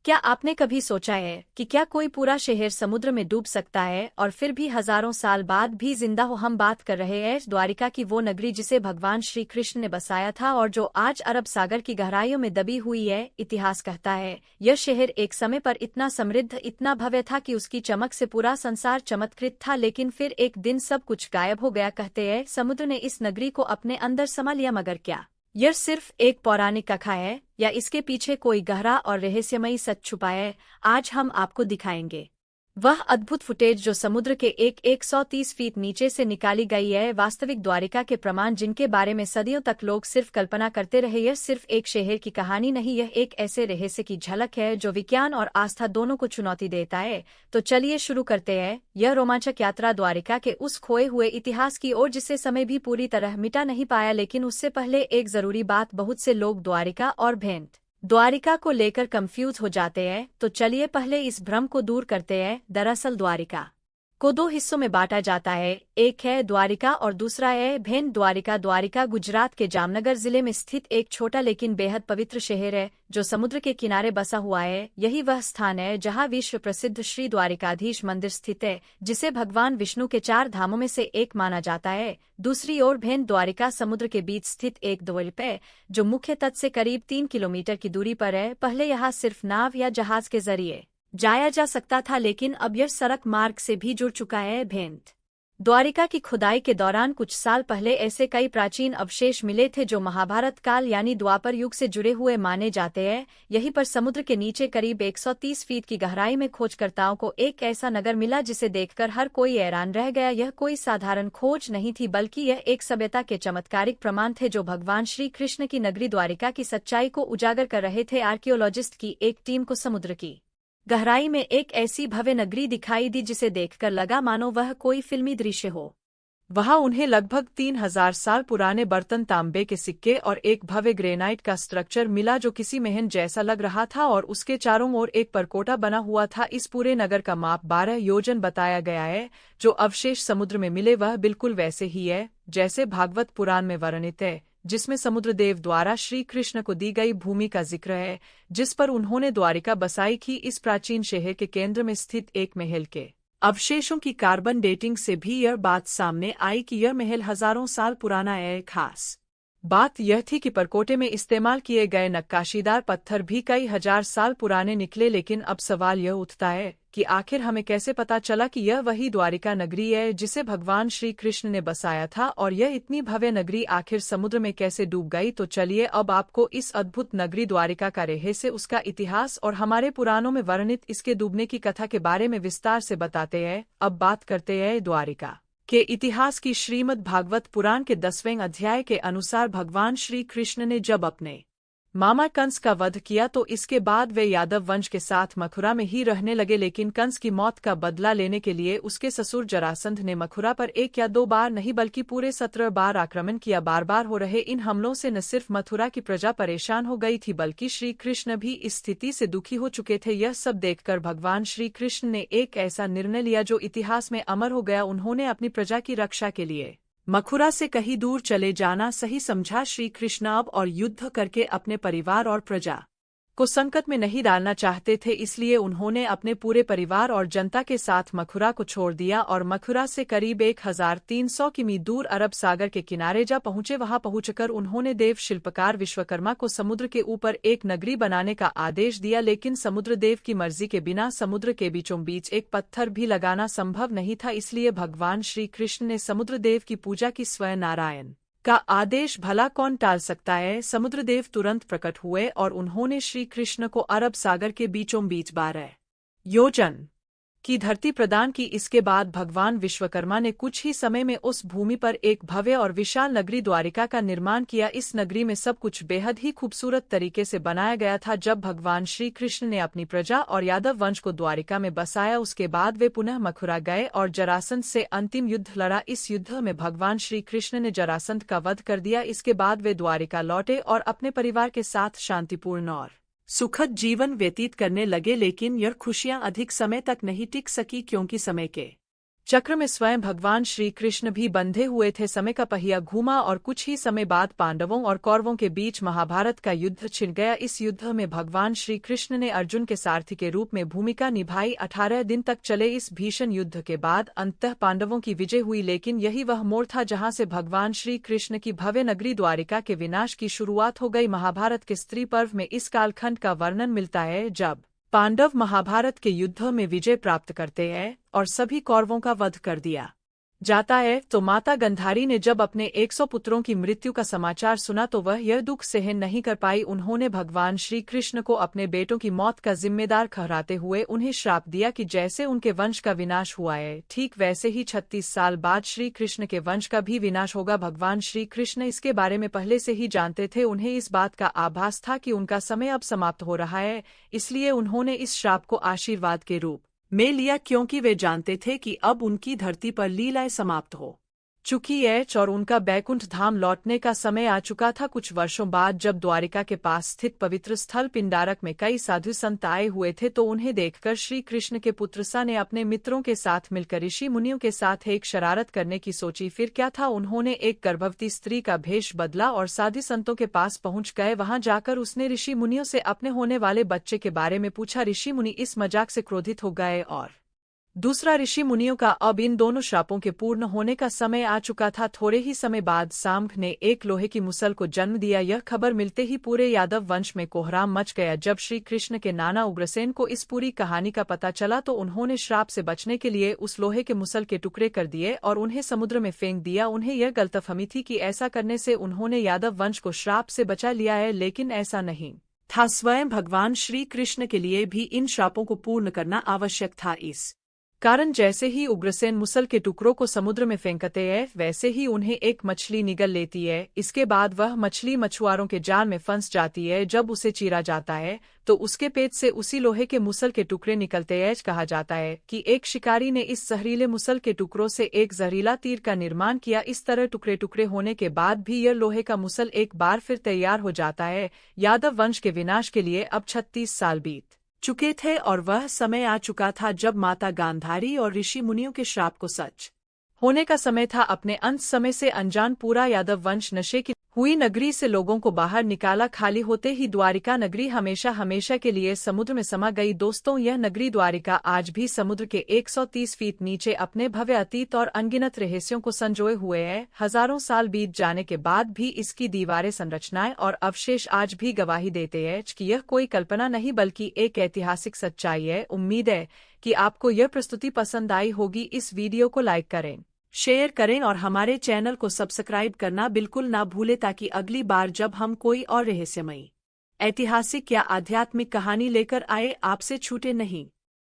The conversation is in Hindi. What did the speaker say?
क्या आपने कभी सोचा है कि क्या कोई पूरा शहर समुद्र में डूब सकता है और फिर भी हजारों साल बाद भी जिंदा हो? हम बात कर रहे हैं द्वारिका की, वो नगरी जिसे भगवान श्री कृष्ण ने बसाया था और जो आज अरब सागर की गहराइयों में दबी हुई है। इतिहास कहता है यह शहर एक समय पर इतना समृद्ध, इतना भव्य था कि उसकी चमक से पूरा संसार चमत्कृत था, लेकिन फिर एक दिन सब कुछ गायब हो गया। कहते हैं समुद्र ने इस नगरी को अपने अंदर समा लिया, मगर क्या यह सिर्फ एक पौराणिक कथा है या इसके पीछे कोई गहरा और रहस्यमयी सच छुपा है? आज हम आपको दिखाएंगे वह अद्भुत फुटेज जो समुद्र के 130 फीट नीचे से निकाली गई है, वास्तविक द्वारिका के प्रमाण जिनके बारे में सदियों तक लोग सिर्फ कल्पना करते रहे। यह सिर्फ एक शहर की कहानी नहीं, यह एक ऐसे रहस्य की झलक है जो विज्ञान और आस्था दोनों को चुनौती देता है। तो चलिए शुरू करते हैं यह रोमांचक यात्रा द्वारिका के उस खोए हुए इतिहास की ओर जिसे समय भी पूरी तरह मिटा नहीं पाया। लेकिन उससे पहले एक जरूरी बात, बहुत से लोग द्वारिका और भेंट द्वारिका को लेकर कंफ्यूज हो जाते हैं, तो चलिए पहले इस भ्रम को दूर करते हैं। दरअसल द्वारिका को दो हिस्सों में बांटा जाता है, एक है द्वारिका और दूसरा है भेंट द्वारिका। द्वारिका गुजरात के जामनगर जिले में स्थित एक छोटा लेकिन बेहद पवित्र शहर है जो समुद्र के किनारे बसा हुआ है। यही वह स्थान है जहां विश्व प्रसिद्ध श्री द्वारिकाधीश मंदिर स्थित है, जिसे भगवान विष्णु के 4 धामों में से एक माना जाता है। दूसरी ओर भेंट द्वारिका समुद्र के बीच स्थित एक द्वीप है जो मुख्य तट से करीब 3 किलोमीटर की दूरी पर है। पहले यहाँ सिर्फ नाव या जहाज के जरिए जाया जा सकता था, लेकिन अब यह सड़क मार्ग से भी जुड़ चुका है। भेंट द्वारिका की खुदाई के दौरान कुछ साल पहले ऐसे कई प्राचीन अवशेष मिले थे जो महाभारत काल यानी द्वापर युग से जुड़े हुए माने जाते हैं। यहीं पर समुद्र के नीचे करीब 130 फीट की गहराई में खोजकर्ताओं को एक ऐसा नगर मिला जिसे देखकर हर कोई हैरान रह गया। यह कोई साधारण खोज नहीं थी, बल्कि यह एक सभ्यता के चमत्कारिक प्रमाण थे जो भगवान श्री कृष्ण की नगरी द्वारिका की सच्चाई को उजागर कर रहे थे। आर्कियोलॉजिस्ट की एक टीम को समुद्र की गहराई में एक ऐसी भव्य नगरी दिखाई दी जिसे देखकर लगा मानो वह कोई फिल्मी दृश्य हो। वहां उन्हें लगभग 3000 साल पुराने बर्तन, तांबे के सिक्के और एक भव्य ग्रेनाइट का स्ट्रक्चर मिला जो किसी महल जैसा लग रहा था और उसके चारों ओर एक परकोटा बना हुआ था। इस पूरे नगर का माप 12 योजन बताया गया है। जो अवशेष समुद्र में मिले वह बिल्कुल वैसे ही है जैसे भागवत पुराण में वर्णित है, जिसमें समुद्रदेव द्वारा श्री कृष्ण को दी गई भूमि का जिक्र है जिस पर उन्होंने द्वारिका बसाई थी। इस प्राचीन शहर के केंद्र में स्थित एक महल के अवशेषों की कार्बन डेटिंग से भी यह बात सामने आई कि यह महल हजारों साल पुराना है। खास बात यह थी कि परकोटे में इस्तेमाल किए गए नक्काशीदार पत्थर भी कई हजार साल पुराने निकले। लेकिन अब सवाल यह उठता है कि आखिर हमें कैसे पता चला कि यह वही द्वारिका नगरी है जिसे भगवान श्री कृष्ण ने बसाया था, और यह इतनी भव्य नगरी आखिर समुद्र में कैसे डूब गई? तो चलिए अब आपको इस अद्भुत नगरी द्वारिका का रहस्य, उसका इतिहास और हमारे पुराणों में वर्णित इसके डूबने की कथा के बारे में विस्तार से बताते हैं। अब बात करते हैं द्वारिका के इतिहास की। श्रीमद् भागवत पुराण के 10वें अध्याय के अनुसार भगवान श्री कृष्ण ने जब अपने मामा कंस का वध किया तो इसके बाद वे यादव वंश के साथ मथुरा में ही रहने लगे। लेकिन कंस की मौत का बदला लेने के लिए उसके ससुर जरासंध ने मथुरा पर 1 या 2 बार नहीं बल्कि पूरे 17 बार आक्रमण किया। बार बार हो रहे इन हमलों से न सिर्फ मथुरा की प्रजा परेशान हो गई थी, बल्कि श्री कृष्ण भी इस स्थिति से दुखी हो चुके थे। यह सब देखकर भगवान श्री कृष्ण ने एक ऐसा निर्णय लिया जो इतिहास में अमर हो गया। उन्होंने अपनी प्रजा की रक्षा के लिए मथुरा से कहीं दूर चले जाना सही समझा। श्री कृष्ण अब और युद्ध करके अपने परिवार और प्रजा को संकट में नहीं डालना चाहते थे, इसलिए उन्होंने अपने पूरे परिवार और जनता के साथ मथुरा को छोड़ दिया और मथुरा से करीब 1300 किमी दूर अरब सागर के किनारे जा पहुंचे। वहां पहुंचकर उन्होंने देव शिल्पकार विश्वकर्मा को समुद्र के ऊपर एक नगरी बनाने का आदेश दिया। लेकिन समुद्रदेव की मर्जी के बिना समुद्र के बीचों बीच एक पत्थर भी लगाना संभव नहीं था, इसलिए भगवान श्री कृष्ण ने समुद्रदेव की पूजा की। स्वयं नारायण का आदेश भला कौन टाल सकता है? समुद्रदेव तुरंत प्रकट हुए और उन्होंने श्री कृष्ण को अरब सागर के बीचों बीच 12 योजन की धरती प्रदान की। इसके बाद भगवान विश्वकर्मा ने कुछ ही समय में उस भूमि पर एक भव्य और विशाल नगरी द्वारिका का निर्माण किया। इस नगरी में सब कुछ बेहद ही खूबसूरत तरीके से बनाया गया था। जब भगवान श्री कृष्ण ने अपनी प्रजा और यादव वंश को द्वारिका में बसाया, उसके बाद वे पुनः मथुरा गए और जरासंध से अंतिम युद्ध लड़ा। इस युद्ध में भगवान श्री कृष्ण ने जरासंध का वध कर दिया। इसके बाद वे द्वारिका लौटे और अपने परिवार के साथ शांतिपूर्ण और सुखद जीवन व्यतीत करने लगे। लेकिन यह खुशियां अधिक समय तक नहीं टिक सकी, क्योंकि समय के चक्र में स्वयं भगवान श्री कृष्ण भी बंधे हुए थे। समय का पहिया घूमा और कुछ ही समय बाद पांडवों और कौरवों के बीच महाभारत का युद्ध छिड़ गया। इस युद्ध में भगवान श्री कृष्ण ने अर्जुन के सारथी के रूप में भूमिका निभाई। 18 दिन तक चले इस भीषण युद्ध के बाद अंततः पांडवों की विजय हुई, लेकिन यही वह मोड़ था जहां से भगवान श्री कृष्ण की भव्य नगरी द्वारिका के विनाश की शुरुआत हो गई। महाभारत के स्त्री पर्व में इस कालखंड का वर्णन मिलता है जब पांडव महाभारत के युद्ध में विजय प्राप्त करते हैं और सभी कौरवों का वध कर दिया जाता है। तो माता गंधारी ने जब अपने 100 पुत्रों की मृत्यु का समाचार सुना तो वह यह दुख सहन नहीं कर पाई। उन्होंने भगवान श्री कृष्ण को अपने बेटों की मौत का जिम्मेदार ठहराते हुए उन्हें श्राप दिया कि जैसे उनके वंश का विनाश हुआ है, ठीक वैसे ही 36 साल बाद श्री कृष्ण के वंश का भी विनाश होगा। भगवान श्री कृष्ण इसके बारे में पहले से ही जानते थे। उन्हें इस बात का आभास था कि उनका समय अब समाप्त हो रहा है, इसलिए उन्होंने इस श्राप को आशीर्वाद के रूप में लिया, क्योंकि वे जानते थे कि अब उनकी धरती पर लीलाएं समाप्त हो चुकी है और उनका बैकुंठ धाम लौटने का समय आ चुका था। कुछ वर्षों बाद जब द्वारिका के पास स्थित पवित्र स्थल पिंडारक में कई साधु संत आए हुए थे तो उन्हें देखकर श्री कृष्ण के पुत्र सा ने अपने मित्रों के साथ मिलकर ऋषि मुनियों के साथ एक शरारत करने की सोची। फिर क्या था, उन्होंने एक गर्भवती स्त्री का भेष बदला और साधु संतों के पास पहुंच गए। वहां जाकर उसने ऋषि मुनियों से अपने होने वाले बच्चे के बारे में पूछा। ऋषि मुनि इस मजाक से क्रोधित हो गए और दूसरा ऋषि मुनियों का अब इन दोनों श्रापों के पूर्ण होने का समय आ चुका था। थोड़े ही समय बाद सांभ ने एक लोहे की मुसल को जन्म दिया। यह खबर मिलते ही पूरे यादव वंश में कोहराम मच गया। जब श्री कृष्ण के नाना उग्रसेन को इस पूरी कहानी का पता चला तो उन्होंने श्राप से बचने के लिए उस लोहे के मुसल के टुकड़े कर दिए और उन्हें समुद्र में फेंक दिया। उन्हें यह गलतफहमी थी कि ऐसा करने से उन्होंने यादव वंश को श्राप से बचा लिया है, लेकिन ऐसा नहीं था। स्वयं भगवान श्री कृष्ण के लिए भी इन श्रापों को पूर्ण करना आवश्यक था। इस कारण जैसे ही उग्रसेन मुसल के टुकड़ों को समुद्र में फेंकते हैं, वैसे ही उन्हें एक मछली निगल लेती है। इसके बाद वह मछली मछुआरों के जाल में फंस जाती है। जब उसे चीरा जाता है तो उसके पेट से उसी लोहे के मुसल के टुकड़े निकलते हैं। कहा जाता है कि एक शिकारी ने इस जहरीले मुसल के टुकड़ों से एक जहरीला तीर का निर्माण किया। इस तरह टुकड़े टुकड़े होने के बाद भी यह लोहे का मुसल एक बार फिर तैयार हो जाता है। यादव वंश के विनाश के लिए अब 36 साल बीत चुके थे और वह समय आ चुका था जब माता गांधारी और ऋषि मुनियों के श्राप को सच होने का समय था। अपने अंत समय से अनजान पूरा यादव वंश नशे की हुई नगरी से लोगों को बाहर निकाला। खाली होते ही द्वारिका नगरी हमेशा हमेशा के लिए समुद्र में समा गई। दोस्तों, यह नगरी द्वारिका आज भी समुद्र के 130 फीट नीचे अपने भव्य अतीत और अनगिनत रहस्यों को संजोए हुए है। हजारों साल बीत जाने के बाद भी इसकी दीवारें, संरचनाएं और अवशेष आज भी गवाही देते हैं कि यह कोई कल्पना नहीं बल्कि एक ऐतिहासिक सच्चाई है। उम्मीद है कि आपको यह प्रस्तुति पसंद आई होगी। इस वीडियो को लाइक करें, शेयर करें और हमारे चैनल को सब्सक्राइब करना बिल्कुल ना भूलें ताकि अगली बार जब हम कोई और रहस्यमयी, ऐतिहासिक या आध्यात्मिक कहानी लेकर आए आपसे छूटे नहीं।